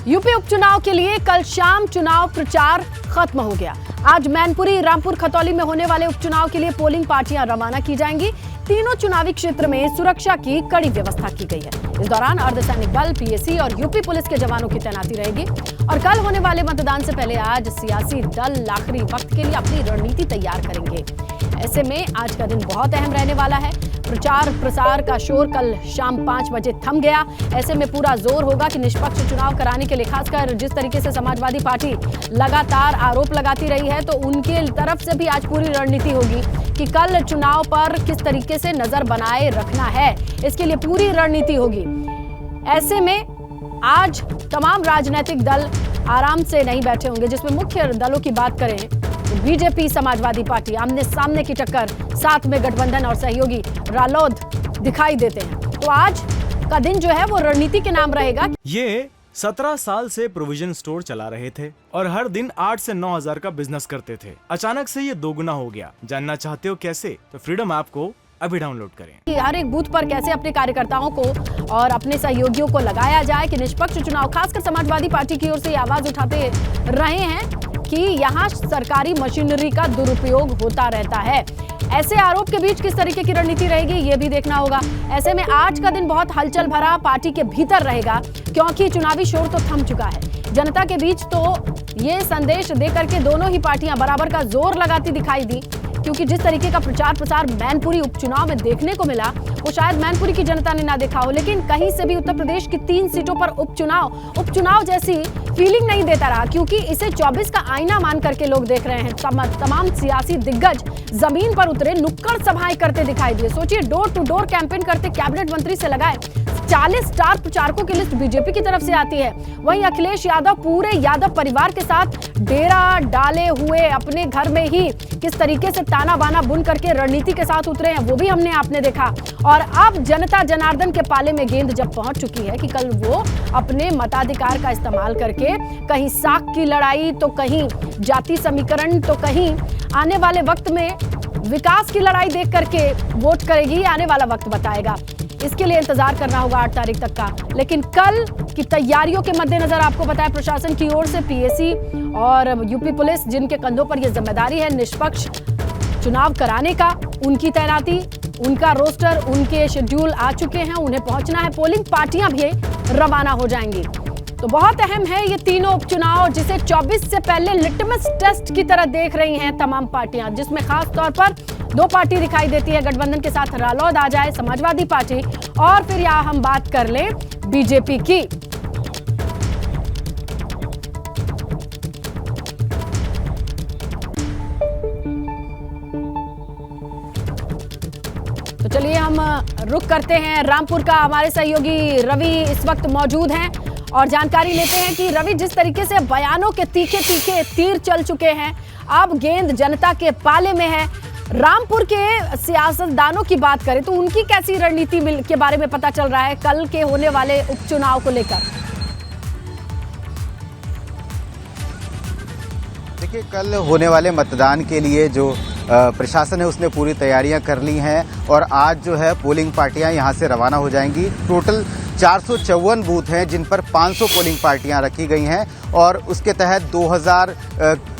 UP उपचुनाव के लिए कल शाम चुनाव प्रचार खत्म हो गया। आज मैनपुरी, रामपुर, खतौली में होने वाले उपचुनाव के लिए पोलिंग पार्टियां रवाना की जाएंगी। तीनों चुनावी क्षेत्र में सुरक्षा की कड़ी व्यवस्था की गई है। इस दौरान अर्धसैनिक बल, पीएसी और यूपी पुलिस के जवानों की तैनाती रहेगी। और कल होने वाले मतदान से पहले आज सियासी दल आखिरी वक्त के लिए अपनी रणनीति तैयार करेंगे। ऐसे में आज का दिन बहुत अहम रहने वाला है। प्रचार प्रसार का शोर कल शाम 5 बजे थम गया। ऐसे में पूरा जोर होगा कि निष्पक्ष चुनाव कराने के लिए, खासकर जिस तरीके से समाजवादी पार्टी लगातार आरोप लगाती रही है, तो उनके तरफ से भी आज पूरी रणनीति होगी कि कल चुनाव पर किस तरीके से नजर बनाए रखना है। इसके लिए पूरी रणनीति होगी। ऐसे में आज तमाम राजनीतिक दल आराम से नहीं बैठे होंगे। जिसमें मुख्य दलों की बात करें तो बीजेपी, समाजवादी पार्टी आमने सामने की टक्कर, साथ में गठबंधन और सहयोगी रालोद दिखाई देते हैं। तो आज का दिन जो है वो रणनीति के नाम रहेगा। ये 17 साल से प्रोविजन स्टोर चला रहे थे और हर दिन 8 से 9 हजार का बिजनेस करते थे। अचानक से ये दोगुना हो गया। जानना चाहते हो कैसे? तो फ्रीडम ऐप को अभी डाउनलोड करें। हर एक बूथ पर कैसे अपने कार्यकर्ताओं को और अपने सहयोगियों को लगाया जाए कि निष्पक्ष चुनाव, खासकर समाजवादी पार्टी की ओर से आवाज उठाते रहे हैं कि यहाँ सरकारी मशीनरी का दुरुपयोग होता रहता है। ऐसे आरोप के बीच किस तरीके की रणनीति रहेगी, ये भी देखना होगा। ऐसे में आज का दिन बहुत हलचल भरा पार्टी के भीतर रहेगा, क्योंकि चुनावी शोर तो थम चुका है। जनता के बीच तो ये संदेश देकर के दोनों ही पार्टियां बराबर का जोर लगाती दिखाई दी, क्योंकि जिस तरीके का प्रचार प्रसार मैनपुरी उपचुनाव में देखने को मिला, वो शायद मैनपुरी की जनता ने ना देखा हो। लेकिन कहीं से भी उत्तर प्रदेश की 3 सीटों पर उपचुनाव जैसी फीलिंग नहीं देता रहा, क्योंकि इसे 24 का आईना मान करके लोग देख रहे हैं। तमाम सियासी दिग्गज जमीन पर उतरे, नुक्कड़ सभाएं करते दिखाई दिए। सोचिए, डोर टू डोर कैंपेन करते कैबिनेट मंत्री से लगाए 40 स्टार प्रचारकों की लिस्ट बीजेपी की तरफ से आती है। वहीं अखिलेश यादव पूरे यादव परिवार के साथ डेरा डाले हुए अपने घर में ही किस तरीके से ताना बाना बुन करके रणनीति के साथ उतरे हैं, वो भी आपने देखा। और अब जनता जनार्दन के पाले में गेंद जब पहुंच चुकी है कि कल वो अपने मताधिकार का इस्तेमाल करके कहीं साख की लड़ाई, तो कहीं जाति समीकरण, तो कहीं आने वाले वक्त में विकास की लड़ाई देख करके वोट करेगी। आने वाला वक्त बताएगा। इसके लिए इंतजार करना होगा 8 तारीख तक का। लेकिन कल की तैयारियों के मद्देनजर आपको बताया, प्रशासन की ओर से पीएसी और यूपी पुलिस, जिनके कंधों पर यह जिम्मेदारी है निष्पक्ष चुनाव कराने का, उनकी तैनाती, उनका रोस्टर, उनके शेड्यूल आ चुके हैं। उन्हें पहुंचना है। पोलिंग पार्टियां भी रवाना हो जाएंगी। तो बहुत अहम है ये तीनों उपचुनाव, जिसे 24 से पहले लिटमस टेस्ट की तरह देख रही हैं तमाम पार्टियां, जिसमें खास तौर पर 2 पार्टी दिखाई देती है। गठबंधन के साथ रालोद आ जाए, समाजवादी पार्टी, और फिर यहाँ हम बात कर लें बीजेपी की। तो चलिए हम रुक करते हैं रामपुर का। हमारे सहयोगी रवि इस वक्त मौजूद हैं और जानकारी लेते हैं कि रवि, जिस तरीके से बयानों के तीखे तीखे तीर चल चुके हैं, अब गेंद जनता के पाले में है। रामपुर के सियासतदानों की बात करें तो उनकी कैसी रणनीति के बारे में पता चल रहा है कल के होने वाले उपचुनाव को लेकर? देखिए, कल होने वाले मतदान के लिए जो प्रशासन है उसने पूरी तैयारियां कर ली हैं और आज जो है पोलिंग पार्टियां यहां से रवाना हो जाएंगी। टोटल 454 बूथ हैं जिन पर 500 पोलिंग पार्टियां रखी गई हैं और उसके तहत 2000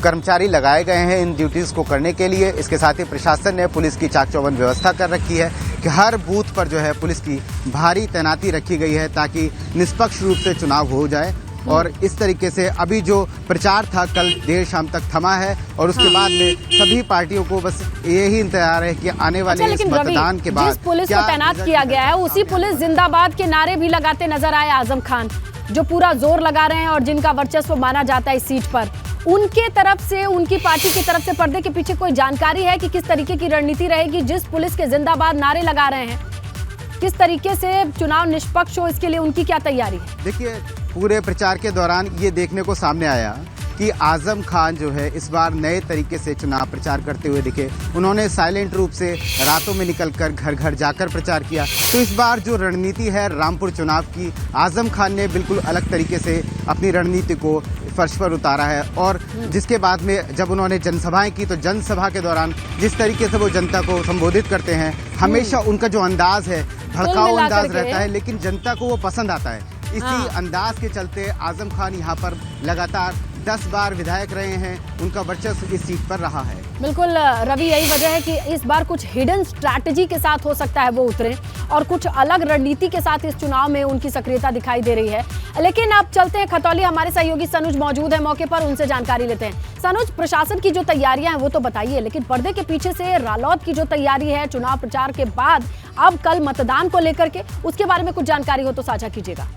कर्मचारी लगाए गए हैं इन ड्यूटीज़ को करने के लिए। इसके साथ ही प्रशासन ने पुलिस की चाक चौबंद व्यवस्था कर रखी है कि हर बूथ पर जो है पुलिस की भारी तैनाती रखी गई है ताकि निष्पक्ष रूप से चुनाव हो जाए। और इस तरीके से अभी जो प्रचार था कल देर शाम तक थमा है और उसके बाद में सभी पार्टियों को बस यही इंतजार है कि आने वाले इस मतदान के बाद जिस पुलिस को तैनात किया गया है, उसी पुलिस जिंदाबाद के नारे भी लगाते नजर आए आजम खान, जो पूरा जोर लगा रहे हैं और जिनका वर्चस्व माना जाता है इस सीट पर। उनके तरफ से, उनकी पार्टी की तरफ से पर्दे के पीछे कोई जानकारी है कि किस तरीके की रणनीति रहेगी? जिस पुलिस के जिंदाबाद नारे लगा रहे हैं, किस तरीके से चुनाव निष्पक्ष हो, इसके लिए उनकी क्या तैयारी है? देखिए, पूरे प्रचार के दौरान ये देखने को सामने आया कि आजम खान जो है इस बार नए तरीके से चुनाव प्रचार करते हुए दिखे। उन्होंने साइलेंट रूप से रातों में निकलकर घर घर जाकर प्रचार किया। तो इस बार जो रणनीति है रामपुर चुनाव की, आजम खान ने बिल्कुल अलग तरीके से अपनी रणनीति को फर्श पर उतारा है। और जिसके बाद में जब उन्होंने जनसभाएं की तो जनसभा के दौरान जिस तरीके से वो जनता को संबोधित करते हैं, हमेशा उनका जो अंदाज है भड़काऊ अंदाज रहता है, लेकिन जनता को वो पसंद आता है। इसी अंदाज के चलते आजम खान यहाँ पर लगातार 10 बार विधायक रहे हैं, उनका वर्चस्व इस सीट पर रहा है। बिल्कुल रवि, यही वजह है कि इस बार कुछ हिडन स्ट्रैटेजी के साथ हो सकता है वो उतरे और कुछ अलग रणनीति के साथ इस चुनाव में उनकी सक्रियता दिखाई दे रही है। लेकिन अब चलते हैं खतौली, हमारे सहयोगी सनुज मौजूद है मौके पर, उनसे जानकारी लेते हैं। सनुज, प्रशासन की जो तैयारियां हैं वो तो बताइए, लेकिन पर्दे के पीछे से रालोद की जो तैयारी है चुनाव प्रचार के बाद अब कल मतदान को लेकर के, उसके बारे में कुछ जानकारी हो तो साझा कीजिएगा।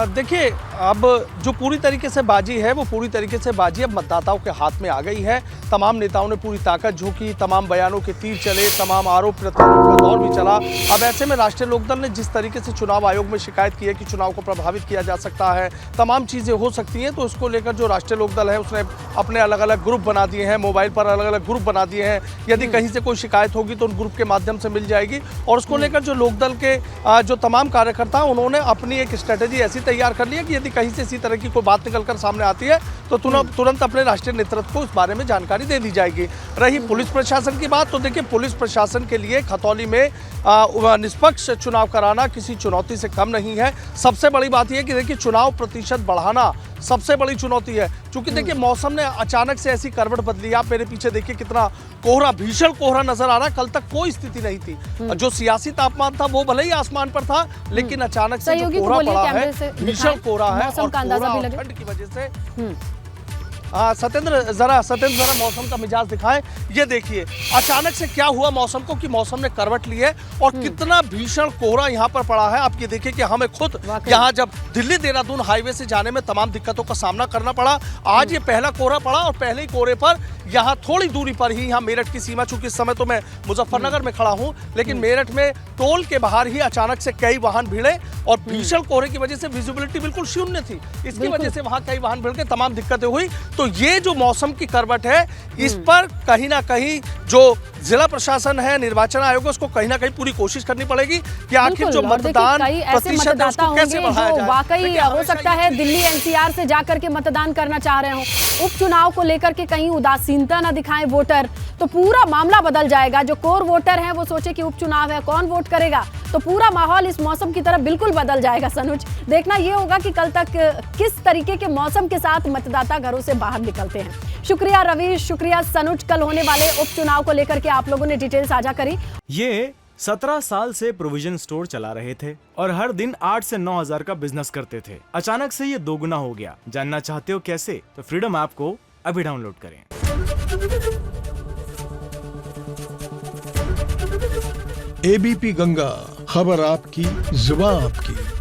देखिए, अब जो पूरी तरीके से बाजी है वो पूरी तरीके से बाजी अब मतदाताओं के हाथ में आ गई है। तमाम नेताओं ने पूरी ताकत झोंकी, तमाम बयानों के तीर चले, तमाम आरोप प्रत्यारोप का दौर भी चला। अब ऐसे में राष्ट्रीय लोकदल ने जिस तरीके से चुनाव आयोग में शिकायत की है कि चुनाव को प्रभावित किया जा सकता है, तमाम चीज़ें हो सकती हैं, तो इसको लेकर जो राष्ट्रीय लोकदल है उसने अपने अलग अलग ग्रुप बना दिए हैं, मोबाइल पर अलग अलग ग्रुप बना दिए हैं। यदि कहीं से कोई शिकायत होगी तो उन ग्रुप के माध्यम से मिल जाएगी और उसको लेकर जो लोकदल के जो तमाम कार्यकर्ता उन्होंने अपनी एक स्ट्रेटेजी ऐसी तैयार कर ली है कि यदि कहीं से इसी तरह की कोई बात निकलकर सामने आती है तो तुरंत अपने राष्ट्रीय नेतृत्व को इस बारे में जानकारी दे दी जाएगी। रही पुलिस प्रशासन की बात, तो देखिए, पुलिस प्रशासन के लिए खतौली में निष्पक्ष चुनाव कराना किसी चुनौती से कम नहीं है। सबसे बड़ी बात यह है कि देखिए, चुनाव प्रतिशत बढ़ाना सबसे बड़ी चुनौती है, क्योंकि देखिए मौसम ने अचानक से ऐसी करवट बदली। आप मेरे पीछे देखिए कितना कोहरा, भीषण कोहरा नजर आ रहा है। कल तक कोई स्थिति नहीं थी, जो सियासी तापमान था वो भले ही आसमान पर था, लेकिन अचानक से जो कोहरा पड़ा है, भीषण कोहरा है और कोहरा और ठंड की वजह से सत्येंद्र जरा मौसम का मिजाज दिखाएं। ये देखिए अचानक से क्या हुआ मौसम को कि मौसम ने करवट ली है और कितना भीषण कोहरा यहाँ पर पड़ा है। आप ये देखिए कि हमें खुद यहाँ जब दिल्ली देहरादून हाईवे से जाने में तमाम दिक्कतों का सामना करना पड़ा। आज ये पहला कोहरा पड़ा और पहले ही कोहरे पर यहाँ थोड़ी दूरी पर ही, यहाँ मेरठ की सीमा, चूंकि इस समय तो मैं मुजफ्फरनगर में खड़ा हूँ, लेकिन मेरठ में टोल के बाहर ही अचानक से कई वाहन भिड़े और भीषण कोहरे की वजह से विजिबिलिटी बिल्कुल शून्य थी। इसकी वजह से वहां कई वाहन भिड़ के तमाम दिक्कतें हुई। तो ये जो मौसम की करवट है, इस पर कहीं ना कहीं जो जिला प्रशासन है, निर्वाचन आयोग है, उसको कहीं ना कहीं पूरी कोशिश करनी पड़ेगी कि आखिर जो मतदान प्रतिशत है उसको कैसे बढ़ाया जाए। वाकई हो सकता है दिल्ली एनसीआर से जाकर के मतदान करना चाह रहे हो, उपचुनाव को लेकर के कहीं उदासीनता न दिखाएं वोटर, तो पूरा मामला बदल जाएगा। जो कोर वोटर है वो सोचे कि उपचुनाव है, कौन वोट करेगा, तो पूरा माहौल इस मौसम की तरफ बिल्कुल बदल जाएगा। सनुज, देखना ये होगा कि कल तक किस तरीके के मौसम के साथ मतदाता घरों से बाहर निकलते हैं। शुक्रिया रवि, शुक्रिया सनुज। कल होने वाले उपचुनाव को लेकर के आप लोगों ने डिटेल साझा करी। ये 17 साल से प्रोविजन स्टोर चला रहे थे और हर दिन 8 से 9 हजार का बिजनेस करते थे। अचानक से ये दोगुना हो गया। जानना चाहते हो कैसे? तो फ्रीडम ऐप को अभी डाउनलोड करें। एबीपी गंगा, खबर आपकी, जुबान आपकी।